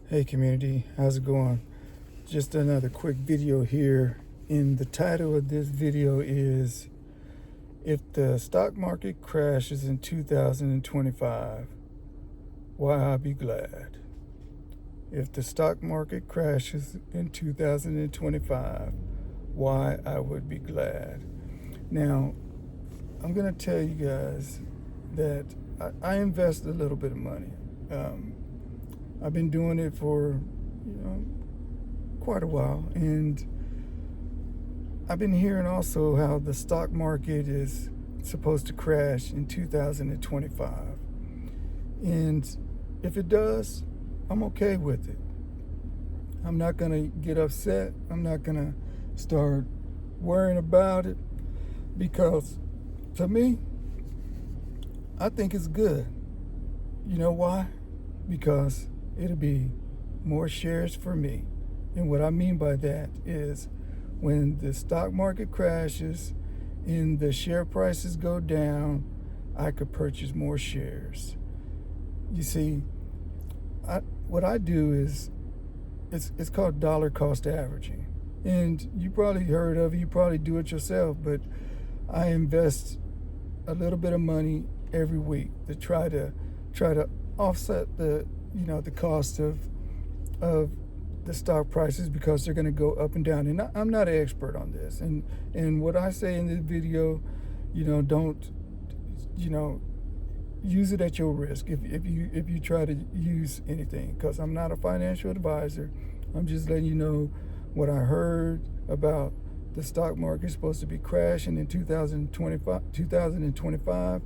Hey community, how's it going? Just another quick video here. And the title of this video is If the Stock Market Crashes in 2025, Why I'll Be Glad. If the stock market crashes in 2025, why I would be glad. Now, I'm going to tell you guys that I invest a little bit of money. I've been doing it for, quite a while, and I've been hearing also how the stock market is supposed to crash in 2025. And if it does, I'm okay with it. I'm not going to get upset. I'm not going to start worrying about it because to me, I think it's good. You know why? Because it'll be more shares for me. And what I mean by that is when the stock market crashes and the share prices go down, I could purchase more shares. You see, what I do is it's called dollar cost averaging. And you probably heard of it, you probably do it yourself, but I invest a little bit of money every week to try to offset the cost of the stock prices because they're going to go up and down. And I'm not an expert on this. And what I say in this video, don't use it at your risk if you try to use anything, because I'm not a financial advisor. I'm just letting you know what I heard about the stock market supposed to be crashing in 2025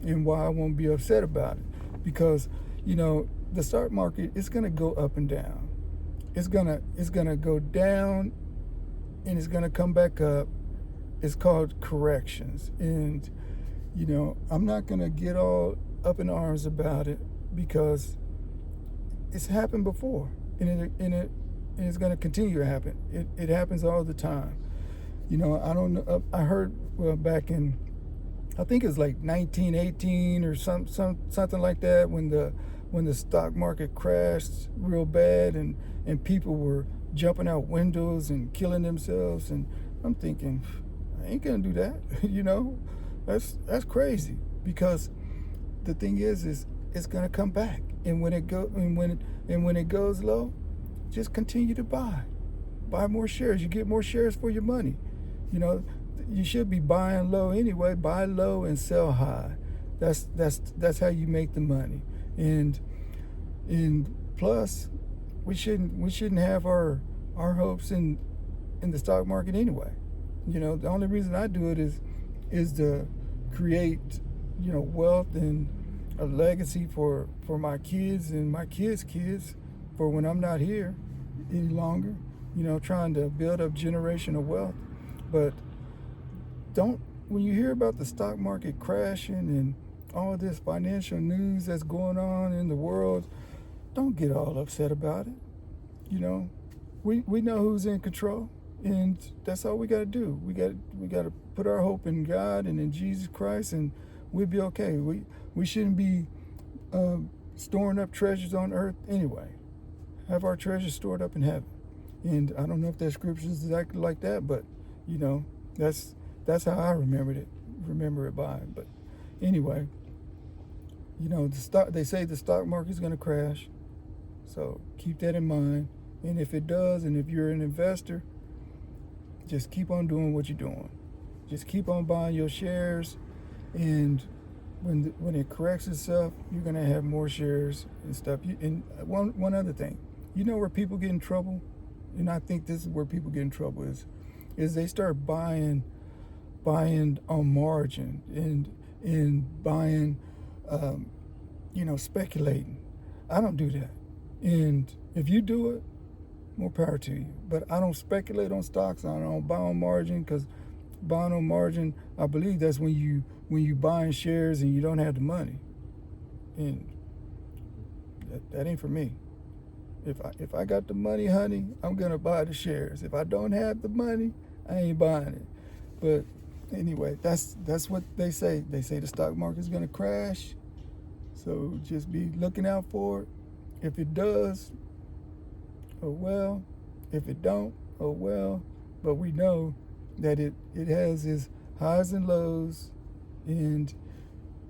and why I won't be upset about it. Because the stock market is going to go up and down. It's gonna go down and it's gonna come back up. It's called corrections. And I'm not gonna get all up in arms about it because it's happened before, and it's gonna continue to happen. It happens all the time. I don't know. I heard back in, I think it's like 1918 or something like that, when the stock market crashed real bad and people were jumping out windows and killing themselves. And I'm thinking, I ain't gonna do that. That's crazy, because the thing is it's gonna come back. And when it goes low, just continue to buy more shares. You get more shares for your money. You should be buying low anyway. Buy low and sell high. That's how you make the money. And plus, we shouldn't have our hopes in the stock market anyway. The only reason I do it is to create wealth and a legacy for my kids and my kids' for when I'm not here any longer. Trying to build up generational wealth. But when you hear about the stock market crashing and all this financial news that's going on in the world, don't get all upset about it. We know who's in control, and that's all we got to do. We got to put our hope in God and in Jesus Christ, and we'll be okay. We shouldn't be storing up treasures on earth anyway. Have our treasures stored up in heaven. And I don't know if that scripture is exactly like that, but that's how I remember it by. But anyway, they say the stock market is going to crash, so keep that in mind. And if it does, and if you're an investor, just keep on doing what you're doing. Just keep on buying your shares, and when it corrects itself, you're going to have more shares and stuff. And one other thing, where people get in trouble, and I think this is where people get in trouble, is they start buying on margin and buying, speculating. I don't do that. And if you do it, more power to you. But I don't speculate on stocks. I don't buy on margin, because buying on margin, I believe that's when you buying shares and you don't have the money. And that ain't for me. If I got the money, honey, I'm gonna buy the shares. If I don't have the money, I ain't buying it. But anyway, that's what they say. They say the stock market's gonna crash. So just be looking out for it. If it does, oh well. If it don't, oh well. But we know that it has its highs and lows, and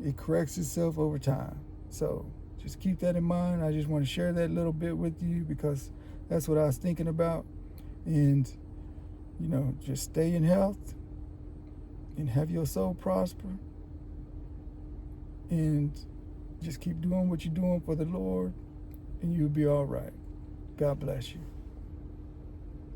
it corrects itself over time. So just keep that in mind. I just want to share that little bit with you because that's what I was thinking about. And, you know, just stay in health and have your soul prosper. And just keep doing what you're doing for the Lord, and you'll be all right. God bless you.